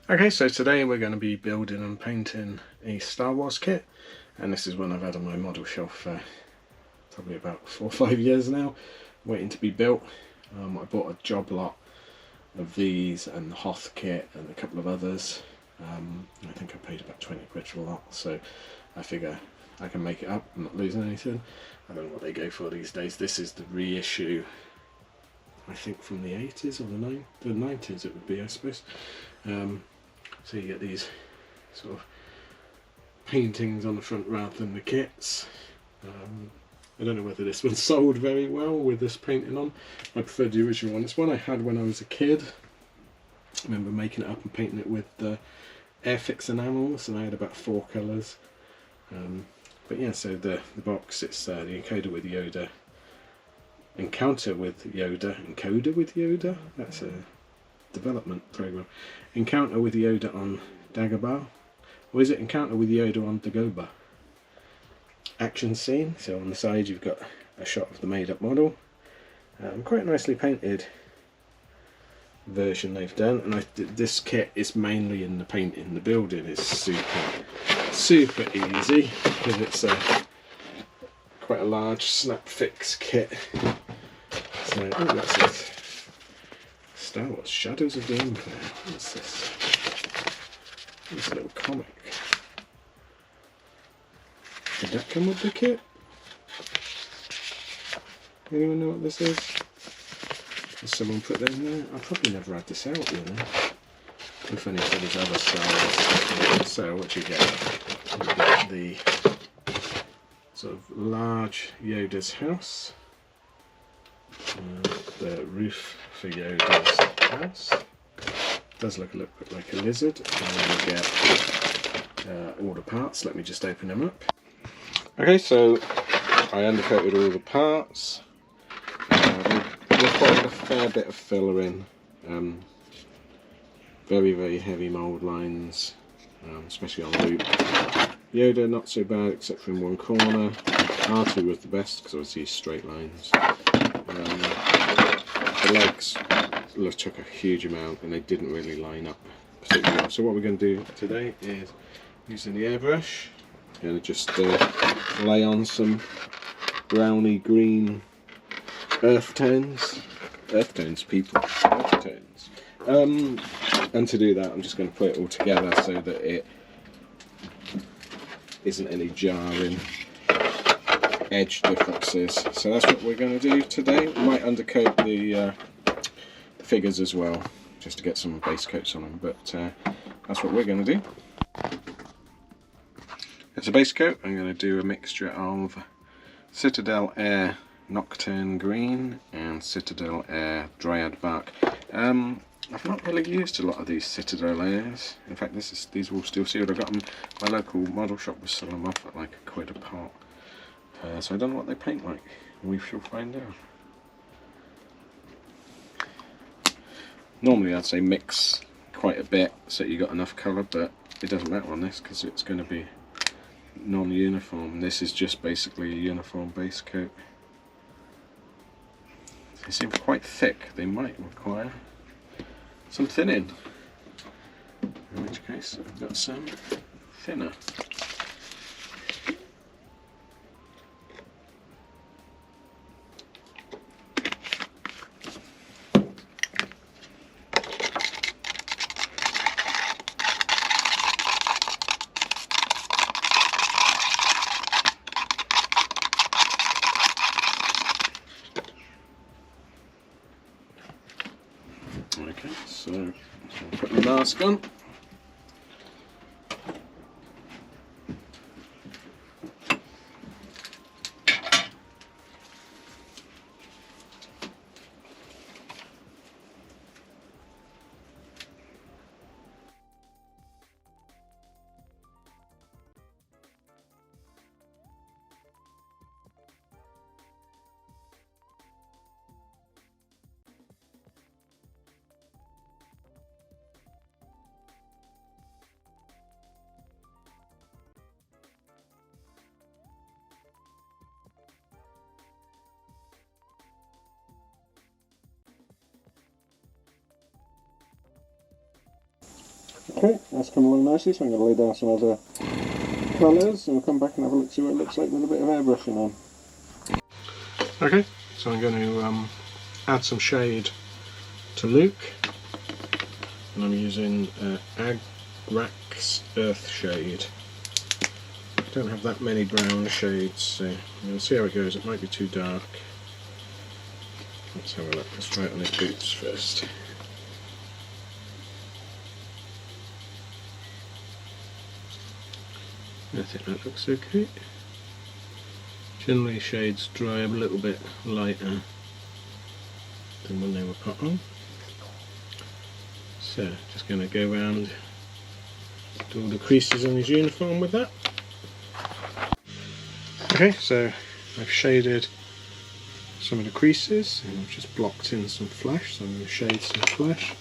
Okay, so today we're going to be building and painting a Star Wars kit, and this is one I've had on my model shelf for probably about 4 or 5 years now, waiting to be built. I bought a job lot of these and the Hoth kit and a couple of others. I think I paid about 20 quid for a lot, so I figure I can make it up. I'm not losing anything. I don't know what they go for these days. This is the reissue, I think from the 80s or the 90s it would be, I suppose. So you get these sort of paintings on the front rather than the kits. I don't know whether this one sold very well with this painting on. I prefer the original one. It's one I had when I was a kid. I remember making it up and painting it with Airfix enamels, and I had about 4 colours. But yeah, so the box, it's the encoder with Yoda, encounter with Yoda, encoder with Yoda, that's a development program. Encounter with Yoda on Dagobah, or is it encounter with Yoda on Dagobah? Action scene, so on the side you've got a shot of the made up model. Quite nicely painted version they've done, and this kit is mainly in the painting. The building is super easy because it's quite a large snap fix kit. So that's it. Star Wars Shadows of the Empire. What's this? This little comic. Did that come with the kit? Anyone know what this is? Has someone put that in there? I probably never had this out, you know. If any of these other styles. So what you get? You get the sort of large Yoda's house. The roof for Yoda's house. Does look a little bit like a lizard. And then you get all the parts. Let me just open them up. Okay, so I undercoated all the parts. Required a fair bit of filler in. Very heavy mould lines, especially on loop. Yoda not so bad except for in one corner. R2 was the best because obviously he's straight lines. The legs took a huge amount and they didn't really line up particularly well. So what we're going to do today is using the airbrush. I'm going to just lay on some browny green earth tones people, earth tones. And to do that I'm just going to put it all together so that it isn't any jarring edge differences. So that's what we're going to do today. We might undercoat the figures as well, just to get some base coats on them, but that's what we're going to do. As a base coat I'm going to do a mixture of Citadel Air Nocturne Green and Citadel Air Dryad Bark. I've not really used a lot of these Citadel Airs. In fact, these will still sealed. I got them. My local model shop was selling them off at like £1 a pot. So I don't know what they paint like. We shall find out. Normally I'd say mix quite a bit so you got enough colour, but it doesn't matter on this because it's going to be non-uniform. This is just basically a uniform base coat. They seem quite thick. They might require some thinning, in which case I've got some thinner. Okay, so I'll put the mask on. Okay, that's come along nicely, so I'm going to lay down some other colours and we'll come back and have a look, see what it looks like with a bit of airbrushing on. Okay, so I'm going to add some shade to Luke, and I'm using Airbrushing Earth Shade. I don't have that many brown shades, so I'm going to see how it goes. It might be too dark. Let's have a look. Let's try it on his boots first. I think that looks okay. Generally shades dry a little bit lighter than when they were put on. So just going to go around, do all the creases on his uniform with that. Okay, so I've shaded some of the creases and I've just blocked in some flesh, so I'm going to shade some flesh.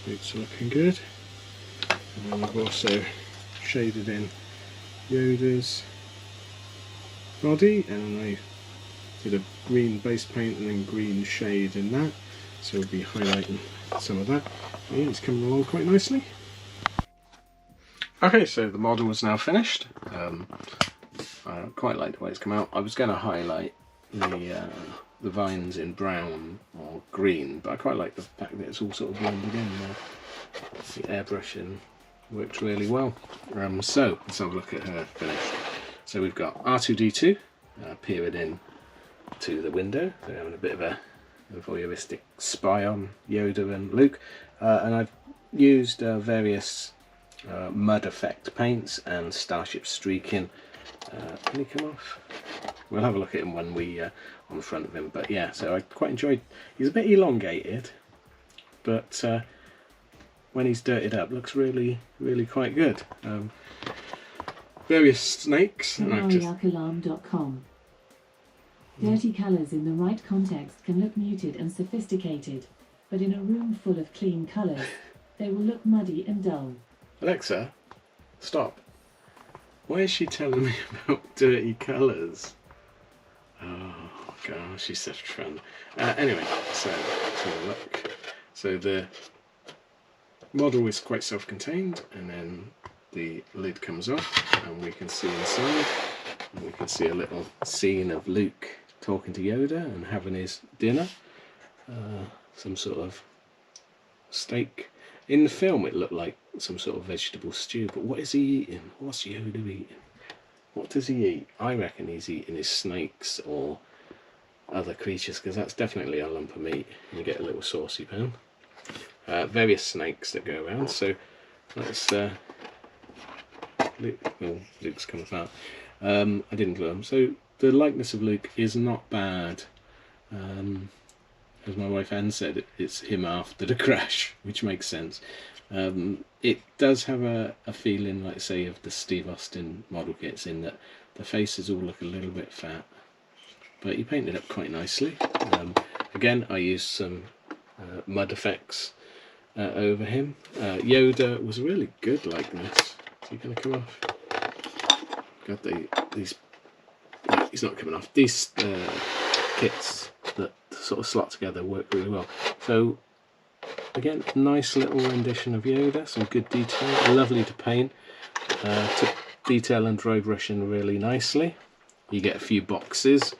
Boots are looking good. And then I've also shaded in Yoda's body, and I did a green base paint and then green shade in that, so we'll be highlighting some of that. Yeah, it's coming along quite nicely. Okay, so the model is now finished. I quite like the way it's come out. I was going to highlight the vines in brown or green, but I quite like the fact that it's all sort of blended in there. The airbrushing works really well. So let's have a look at her finish. So we've got R2-D2 peering in to the window. They're having a bit of a voyeuristic spy on Yoda and Luke. And I've used various mud effect paints and starship streaking. Can he come off? We'll have a look at him when we on the front of him. But yeah, so I quite enjoyed. He's a bit elongated, but when he's dirtied up, looks really quite good. Various snakes. Alarm.com. Dirty colours in the right context can look muted and sophisticated, but in a room full of clean colours, they will look muddy and dull. Alexa, stop. Why is she telling me about dirty colours? Oh gosh, she's such fun. Anyway, so let's have a look. So the model is quite self-contained, and then the lid comes off and we can see inside, and we can see a little scene of Luke talking to Yoda and having his dinner, some sort of steak. In the film it looked like some sort of vegetable stew, but what is he eating? What's Yoda eating? What does he eat? I reckon he's eating his snakes or other creatures, because that's definitely a lump of meat. You get a little saucy pan. Various snakes that go around, so let's Luke's come apart. I didn't glue them. So the likeness of Luke is not bad. As my wife Anne said, it's him after the crash, which makes sense. It does have a feeling, like say, of the Steve Austin model kits, in that the faces all look a little bit fat, but he painted up quite nicely. Again, I used some mud effects over him. Yoda was really good likeness. Is he going to come off? God, these. He's not coming off. These kits that sort of slot together work really well. So again, nice little rendition of Yoda. Some good detail. Lovely to paint. Took detail and dry brushing really nicely. You get a few boxes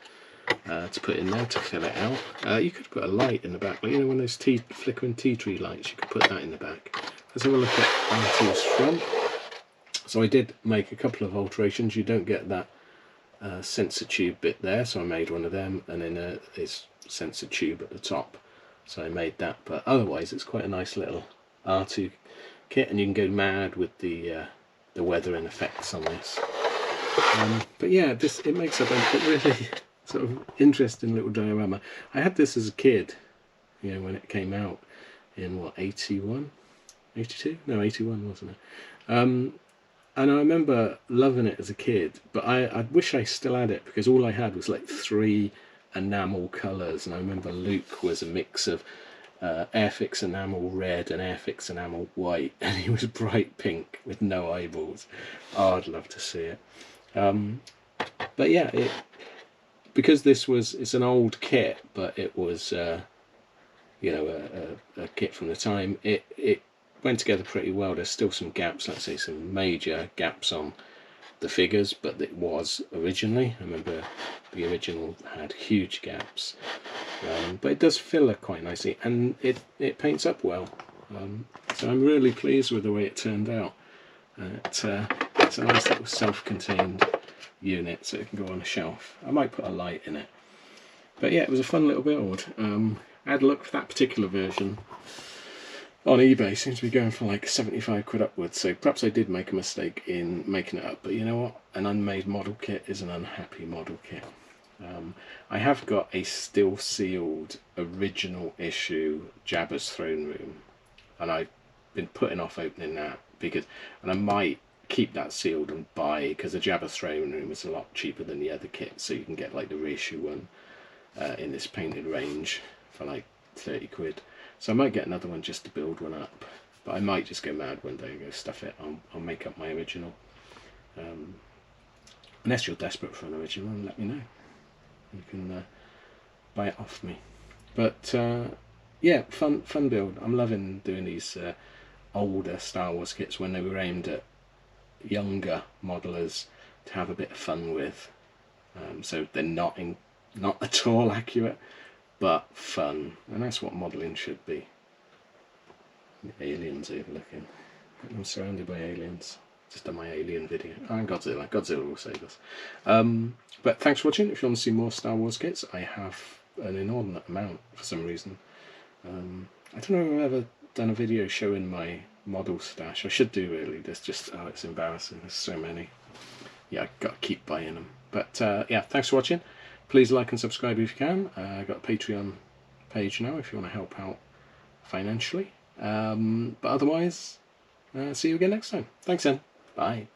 to put in there to fill it out. You could put a light in the back, like, you know, one of those flickering tea tree lights. You could put that in the back. Let's have a look at R2's front. So I did make a couple of alterations. You don't get that sensor tube bit there, so I made one of them, and then it's sensor tube at the top, so I made that. But otherwise it's quite a nice little R2 kit, and you can go mad with the weathering effects on this. But yeah, it makes up a really sort of interesting little diorama. I had this as a kid, you know, when it came out in what, 81, 82? No, 81 wasn't it? And I remember loving it as a kid, but I wish I still had it, because all I had was like 3 enamel colours, and I remember Luke was a mix of Airfix enamel red and Airfix enamel white, and he was bright pink with no eyeballs. Oh, I'd love to see it. But yeah, because it's an old kit, but it was you know, a kit from the time, it went together pretty well. There's still some gaps, let's say some major gaps on the figures, but it was originally. I remember the original had huge gaps, but it does fill it quite nicely, and it paints up well. So I'm really pleased with the way it turned out. It's a nice little self-contained unit, so it can go on a shelf. I might put a light in it. But yeah, it was a fun little build. I had a look for that particular version on eBay. Seems to be going for like 75 quid upwards, so perhaps I did make a mistake in making it up. But you know what? An unmade model kit is an unhappy model kit. I have got a still sealed original issue Jabba's throne room, and I've been putting off opening that and I might keep that sealed and buy, because the Jabba throne room is a lot cheaper than the other kit, so you can get like the reissue one in this painted range for like 30 quid. So I might get another one just to build one up, but I might just go mad one day and go stuff it. I'll make up my original. Unless you're desperate for an original, let me know. You can buy it off me. But yeah, fun build. I'm loving doing these older Star Wars kits when they were aimed at younger modelers to have a bit of fun with. So they're not at all accurate, but fun, and that's what modelling should be. The aliens overlooking. I'm surrounded by aliens. Just done my alien video. And Godzilla. Godzilla will save us. But thanks for watching. If you want to see more Star Wars kits, I have an inordinate amount for some reason. I don't know if I've ever done a video showing my model stash. I should do really. There's just, oh, it's embarrassing. There's so many. Yeah, I've got to keep buying them. But yeah, thanks for watching. Please like and subscribe if you can. I've got a Patreon page now if you want to help out financially. But otherwise, see you again next time. Thanks then. Bye.